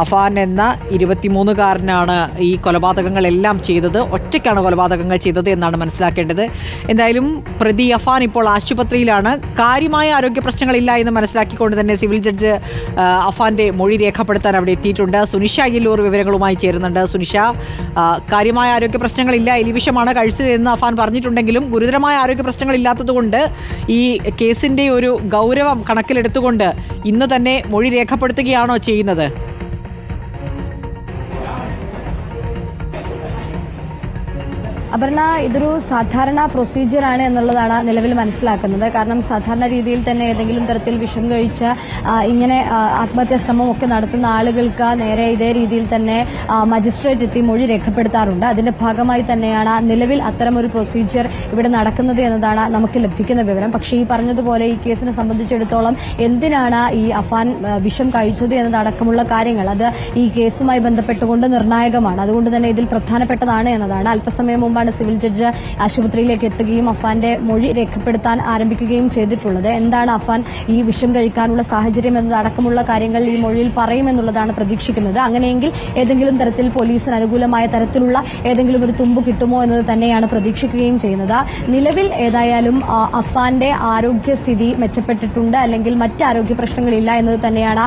അഫാൻ എന്ന 23-കാരനാണ് ഈ കൊലപാതകങ്ങളെല്ലാം ചെയ്തത്. ഒറ്റയ്ക്കാണ് കൊലപാതകങ്ങൾ ചെയ്തത് എന്നാണ് മനസ്സിലാക്കേണ്ടത്. എന്തായാലും പ്രതി അഫാൻ ഇപ്പോൾ ആശുപത്രിയിലാണ്. കാര്യമായ ആരോഗ്യ പ്രശ്നങ്ങളില്ല എന്ന് മനസ്സിലാക്കിക്കൊണ്ട് തന്നെ സിവിൽ ജഡ്ജ് അഫാന്റെ മൊഴി രേഖപ്പെടുത്താൻ അവിടെ എത്തിയിട്ടുണ്ട്. സുനിഷ അയ്യല്ലൂർ വിവരങ്ങളുമായി ചേരുന്നുണ്ട്. സുനിഷ, കാര്യമായ ആരോഗ്യ പ്രശ്നങ്ങളില്ല, എലിവിഷമാണ് കഴിച്ചത് എന്ന് അഫാൻ പറഞ്ഞിട്ടുണ്ടെങ്കിലും ഗുരുതരമായ ആരോഗ്യ പ്രശ്നങ്ങളില്ലാത്തതുകൊണ്ട് ഈ കേസിന്റെ ഒരു ഗൗരവം കണക്കിലെടുത്തുകൊണ്ട് ഇന്ന് തന്നെ മൊഴി രേഖപ്പെടുത്തുകയാണോ ചെയ്യുന്നത്? അപർണ, ഇതൊരു സാധാരണ പ്രൊസീജിയറാണ് എന്നുള്ളതാണ് നിലവിൽ മനസ്സിലാക്കുന്നത്. കാരണം സാധാരണ രീതിയിൽ തന്നെ ഏതെങ്കിലും തരത്തിൽ വിഷം കഴിച്ച് ഇങ്ങനെ ആത്മഹത്യാ ശ്രമം ഒക്കെ നടത്തുന്ന ആളുകൾക്ക് നേരെ ഇതേ രീതിയിൽ തന്നെ മജിസ്ട്രേറ്റ് എത്തി മൊഴി രേഖപ്പെടുത്താറുണ്ട്. അതിന്റെ ഭാഗമായി തന്നെയാണ് നിലവിൽ അത്തരമൊരു പ്രൊസീജിയർ ഇവിടെ നടക്കുന്നത് എന്നതാണ് നമുക്ക് ലഭിക്കുന്ന വിവരം. പക്ഷേ ഈ പറഞ്ഞതുപോലെ ഈ കേസിനെ സംബന്ധിച്ചിടത്തോളം എന്തിനാണ് ഈ അഫാൻ വിഷം കഴിച്ചത് എന്നതടക്കമുള്ള കാര്യങ്ങൾ അത് ഈ കേസുമായി ബന്ധപ്പെട്ടുകൊണ്ട് നിർണായകമാണ്. അതുകൊണ്ട് തന്നെ ഇതിൽ പ്രധാനപ്പെട്ടതാണ് എന്നതാണ്. അല്പസമയം മുമ്പ് സിവിൽ ജഡ്ജ് ആശുപത്രിയിലേക്ക് എത്തുകയും അഫാന്റെ മൊഴി രേഖപ്പെടുത്താൻ ആരംഭിക്കുകയും ചെയ്തിട്ടുള്ളത്. എന്താണ് അഫാൻ ഈ വിഷം കഴിക്കാനുള്ള സാഹചര്യം എന്നതടക്കമുള്ള കാര്യങ്ങൾ ഈ മൊഴിയിൽ പറയുമെന്നുള്ളതാണ് പ്രതീക്ഷിക്കുന്നത്. അങ്ങനെയെങ്കിൽ ഏതെങ്കിലും തരത്തിൽ പോലീസിന് അനുകൂലമായ തരത്തിലുള്ള ഏതെങ്കിലും ഒരു തുമ്പ് കിട്ടുമോ എന്നത് തന്നെയാണ് പ്രതീക്ഷിക്കുകയും ചെയ്യുന്നത്. നിലവിൽ ഏതായാലും അഫാന്റെ ആരോഗ്യസ്ഥിതി മെച്ചപ്പെട്ടിട്ടുണ്ട്, അല്ലെങ്കിൽ മറ്റ് ആരോഗ്യ പ്രശ്നങ്ങളില്ല എന്നത് തന്നെയാണ്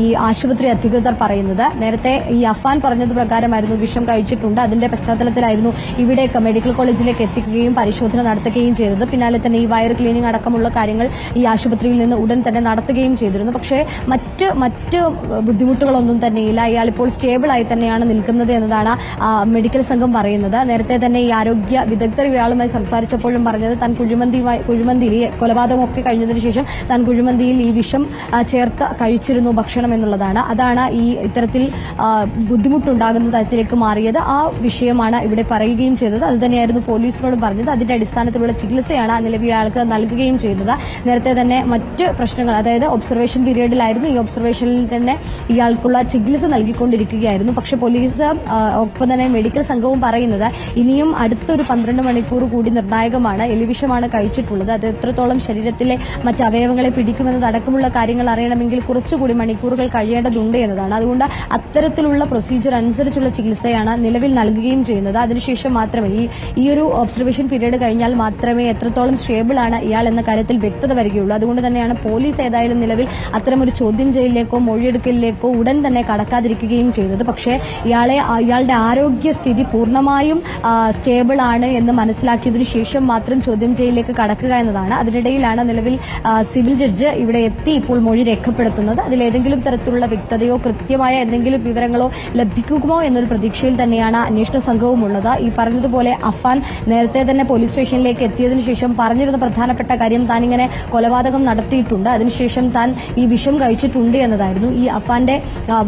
ഈ ആശുപത്രി അധികൃതർ പറയുന്നത്. നേരത്തെ ഈ അഫാൻ പറഞ്ഞത് പ്രകാരമായിരുന്നു വിഷം കഴിച്ചിട്ടുണ്ട്. അതിന്റെ പശ്ചാത്തലത്തിലായിരുന്നു ഇവിടെ മെഡിക്കൽ കോളേജിലേക്ക് എത്തിക്കുകയും പരിശോധന നടത്തുകയും ചെയ്തത്. പിന്നാലെ തന്നെ ഈ വയർ ക്ലീനിംഗ് അടക്കമുള്ള കാര്യങ്ങൾ ഈ ആശുപത്രിയിൽ നിന്ന് ഉടൻ തന്നെ നടത്തുകയും ചെയ്തിരുന്നു. പക്ഷേ മറ്റ് ബുദ്ധിമുട്ടുകളൊന്നും തന്നെയില്ല. ഇയാൾ ഇപ്പോൾ സ്റ്റേബിൾ ആയി തന്നെയാണ് നിൽക്കുന്നത് എന്നതാണ് മെഡിക്കൽ സംഘം പറയുന്നത്. നേരത്തെ തന്നെ ഈ ആരോഗ്യ വിദഗ്ധർ ഇയാളുമായി സംസാരിച്ചപ്പോഴും പറഞ്ഞത് താൻ കുഴിമന്തിയിൽ കൊലപാതകമൊക്കെ കഴിഞ്ഞതിന് ശേഷം താൻ കുഴിമന്തിയിൽ ഈ വിഷം ചേർത്ത് കഴിച്ചിരുന്നു ഭക്ഷണം എന്നുള്ളതാണ്. അതാണ് ഈ ഇത്തരത്തിൽ ബുദ്ധിമുട്ടുണ്ടാകുന്ന തരത്തിലേക്ക് മാറിയത്. ആ വിഷയമാണ് ഇവിടെ പറയുകയും ചെയ്തത്. അത് തന്നെയായിരുന്നു പോലീസിനോട് പറഞ്ഞത്. അതിന്റെ അടിസ്ഥാനത്തിലുള്ള ചികിത്സയാണ് നിലവിൽ ആൾക്ക് നൽകുകയും ചെയ്യുന്നത്. നേരത്തെ തന്നെ മറ്റ് പ്രശ്നങ്ങൾ, അതായത് ഒബ്സർവേഷൻ പീരീഡിലായിരുന്നു. ഈ ഒബ്സർവേഷനിൽ തന്നെ ഇയാൾക്കുള്ള ചികിത്സ നൽകിക്കൊണ്ടിരിക്കുകയായിരുന്നു. പക്ഷേ പോലീസ് ഒപ്പം തന്നെ മെഡിക്കൽ സംഘവും പറയുന്നത് ഇനിയും അടുത്തൊരു 12 മണിക്കൂർ കൂടി നിർണായകമാണ്. എലിവിഷമാണ് കഴിച്ചിട്ടുള്ളത്. അത് എത്രത്തോളം ശരീരത്തിലെ മറ്റ് അവയവങ്ങളെ പിടിക്കുമെന്നതടക്കമുള്ള കാര്യങ്ങൾ അറിയണമെങ്കിൽ കുറച്ചുകൂടി മണിക്കൂറുകൾ കഴിയേണ്ടതുണ്ട് എന്നതാണ്. അതുകൊണ്ട് അത്തരത്തിലുള്ള പ്രൊസീജിയർ അനുസരിച്ചുള്ള ചികിത്സയാണ് നിലവിൽ നൽകുകയും ചെയ്യുന്നത്. അതിനുശേഷം മാത്രമേ ഈ ഒരു ഒബ്സർവേഷൻ പീരീഡ് കഴിഞ്ഞാൽ മാത്രമേ എത്രത്തോളം സ്റ്റേബിൾ ആണ് ഇയാൾ എന്ന കാര്യത്തിൽ വ്യക്തത വരികയുള്ളൂ. അതുകൊണ്ട് തന്നെയാണ് പോലീസ് ഏതായാലും നിലവിൽ അത്തരമൊരു ചോദ്യം ചെയ്യലിലേക്കോ മൊഴിയെടുക്കലിലേക്കോ ഉടൻ തന്നെ കടക്കാതിരിക്കുകയും ചെയ്തത്. പക്ഷേ ഇയാളുടെ ആരോഗ്യസ്ഥിതി പൂർണ്ണമായും സ്റ്റേബിൾ ആണ് എന്ന് മനസ്സിലാക്കിയതിനു ശേഷം മാത്രം ചോദ്യം ചെയ്യലിലേക്ക് കടക്കുക എന്നതാണ്. അതിനിടയിലാണ് നിലവിൽ സിവിൽ ജഡ്ജ് ഇവിടെ എത്തി ഇപ്പോൾ മൊഴി രേഖപ്പെടുത്തുന്നത്. അതിലേതെങ്കിലും തരത്തിലുള്ള വ്യക്തതയോ കൃത്യമായ എന്തെങ്കിലും വിവരങ്ങളോ ലഭിക്കുമോ എന്നൊരു പ്രതീക്ഷയിൽ തന്നെയാണ് അന്വേഷണ സംഘവും ഉള്ളത്. ഈ പറഞ്ഞതുപോലെ അഫാൻ നേരത്തെ തന്നെ പോലീസ് സ്റ്റേഷനിലേക്ക് എത്തിയതിനു ശേഷം പറഞ്ഞിരുന്ന പ്രധാനപ്പെട്ട കാര്യം താൻ ഇങ്ങനെ കൊലപാതകം നടത്തിയിട്ടുണ്ട്, അതിനുശേഷം താൻ ഈ വിഷം കഴിച്ചിട്ടുണ്ട് എന്നതായിരുന്നു. ഈ അഫാന്റെ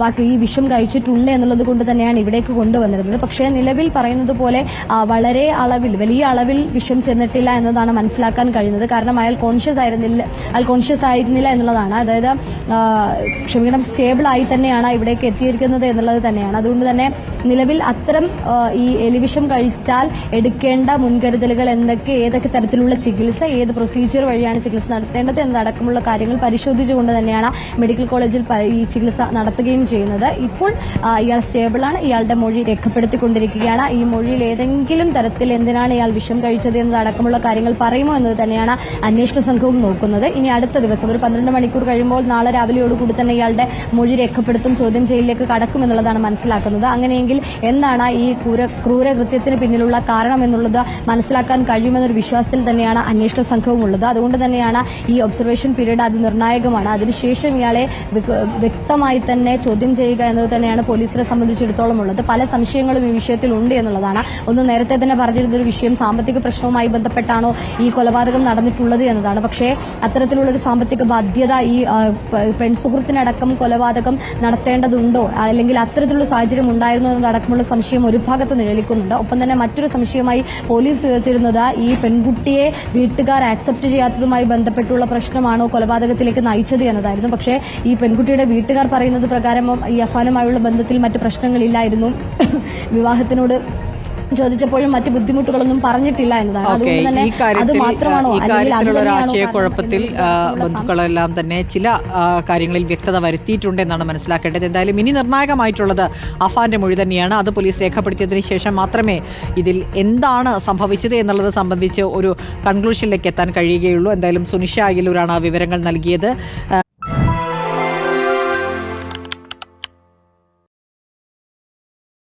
വാക്ക് ഈ വിഷം കഴിച്ചിട്ടുണ്ട് എന്നുള്ളത് കൊണ്ട് തന്നെയാണ് ഇവിടേക്ക് കൊണ്ടുവന്നിരുന്നത്. പക്ഷേ നിലവിൽ പറയുന്നത് പോലെ വലിയ അളവിൽ വിഷം ചെന്നിട്ടില്ല എന്നതാണ് മനസ്സിലാക്കാൻ കഴിയുന്നത്. കാരണം അയാൾ കോൺഷ്യസ് ആയിരുന്നില്ല എന്നുള്ളതാണ്. അതായത് സ്റ്റേബിൾ ആയി തന്നെയാണ് ഇവിടേക്ക് എത്തിയിരിക്കുന്നത് എന്നുള്ളത് തന്നെയാണ്. അതുകൊണ്ട് തന്നെ നിലവിൽ അത്തരം ഈ എലിവിഷം കഴിച്ചാൽ എടുക്കേണ്ട മുൻകരുതലുകൾ എന്തൊക്കെ, ഏതൊക്കെ തരത്തിലുള്ള ചികിത്സ, ഏത് പ്രൊസീജിയർ വഴിയാണ് ചികിത്സ നടത്തേണ്ടത് എന്നതടക്കമുള്ള കാര്യങ്ങൾ പരിശോധിച്ചുകൊണ്ട് തന്നെയാണ് മെഡിക്കൽ കോളേജിൽ ഈ ചികിത്സ നടത്തുകയും ചെയ്യുന്നത്. ഇപ്പോൾ ഇയാൾ സ്റ്റേബിളാണ്. ഇയാളുടെ മൊഴി രേഖപ്പെടുത്തിക്കൊണ്ടിരിക്കുകയാണ്. ഈ മൊഴിയിൽ ഏതെങ്കിലും തരത്തിൽ എന്തിനാണ് ഇയാൾ വിഷം കഴിച്ചത് എന്നതടക്കമുള്ള കാര്യങ്ങൾ പറയുമോ എന്നത് തന്നെയാണ് അന്വേഷണ സംഘവും നോക്കുന്നത്. ഇനി അടുത്ത ദിവസം ഒരു 12 മണിക്കൂർ കഴിയുമ്പോൾ നാളെ രാവിലെയോടുകൂടി തന്നെ ഇയാളുടെ മൊഴി രേഖപ്പെടുത്തും, ചോദ്യം ചെയ്യലിലേക്ക് കടക്കുമെന്നുള്ളതാണ് മനസ്സിലാക്കുന്നത്. അങ്ങനെയെങ്കിൽ എന്താണ് ഈ ക്രൂരകൃത്യത്തിന് പിന്നിലുള്ള കാരണം എന്നുള്ളത് മനസ്സിലാക്കാൻ കഴിയുമെന്നൊരു വിശ്വാസത്തിൽ തന്നെയാണ് അന്വേഷണ സംഘവും ഉള്ളത്. അതുകൊണ്ട് തന്നെയാണ് ഈ ഒബ്സർവേഷൻ പീരീഡ് അത് നിർണായകമാണ്. അതിനുശേഷം ഇയാളെ വ്യക്തമായി തന്നെ ചോദ്യം ചെയ്യുക എന്നത് തന്നെയാണ് പോലീസിനെ സംബന്ധിച്ചിടത്തോളം ഉള്ളത്. പല സംശയങ്ങളും ഈ വിഷയത്തിൽ ഉണ്ട് എന്നുള്ളതാണ്. ഒന്ന് നേരത്തെ തന്നെ പറഞ്ഞിരുന്നൊരു വിഷയം സാമ്പത്തിക പ്രശ്നവുമായി ബന്ധപ്പെട്ടാണോ ഈ കൊലപാതകം നടന്നിട്ടുള്ളത് എന്നതാണ്. പക്ഷേ അത്തരത്തിലുള്ളൊരു സാമ്പത്തിക ബാധ്യത ഈ പെൺസുഹൃത്തിനടക്കം കൊലപാതകം നടത്തേണ്ടതുണ്ടോ, അല്ലെങ്കിൽ അത്തരത്തിലുള്ള സാഹചര്യം ഉണ്ടായിരുന്നോ എന്നതടക്കമുള്ള സംശയം ഒരു ഭാഗത്ത് നിഴലിക്കുന്നുണ്ട്. ഒപ്പം തന്നെ മറ്റൊരു സംശയമായി പോലീസ് ഉയർത്തിയിരുന്നത് ഈ പെൺകുട്ടിയെ വീട്ടുകാർ ആക്സെപ്റ്റ് ചെയ്യാത്തതുമായി ബന്ധപ്പെട്ടുള്ള പ്രശ്നമാണോ കൊലപാതകത്തിലേക്ക് നയിച്ചത് എന്നതായിരുന്നു. പക്ഷേ ഈ പെൺകുട്ടിയുടെ വീട്ടുകാർ പറയുന്നത് പ്രകാരം ഈ അഫാനുമായുള്ള ബന്ധത്തിൽ മറ്റ് പ്രശ്നങ്ങളില്ലായിരുന്നു. വിവാഹത്തിനോട് ചോദിച്ചപ്പോഴും മറ്റ് ബുദ്ധിമുട്ടുകളൊന്നും പറഞ്ഞിട്ടില്ല എന്നതാണ്. അതുകൊണ്ട് തന്നെ ഈ കാര്യത്തിലുള്ള ഒരു ആശയക്കുഴപ്പത്തിൽ ബന്ധുക്കളെല്ലാം തന്നെ ചില കാര്യങ്ങളിൽ വ്യക്തത വരുത്തിയിട്ടുണ്ട് എന്നാണ് മനസ്സിലാക്കേണ്ടത്. എന്തായാലും ഇനി നിർണായകമായിട്ടുള്ളത് അഫാന്റെ മൊഴി തന്നെയാണ്. അത് പോലീസ് രേഖപ്പെടുത്തിയതിനു ശേഷം മാത്രമേ ഇതിൽ എന്താണ് സംഭവിച്ചത് എന്നുള്ളത് സംബന്ധിച്ച് ഒരു കൺക്ലൂഷനിലേക്ക് എത്താൻ കഴിയുകയുള്ളൂ. എന്തായാലും സുനിഷ അയലൂരാണ് വിവരങ്ങൾ നൽകിയത്.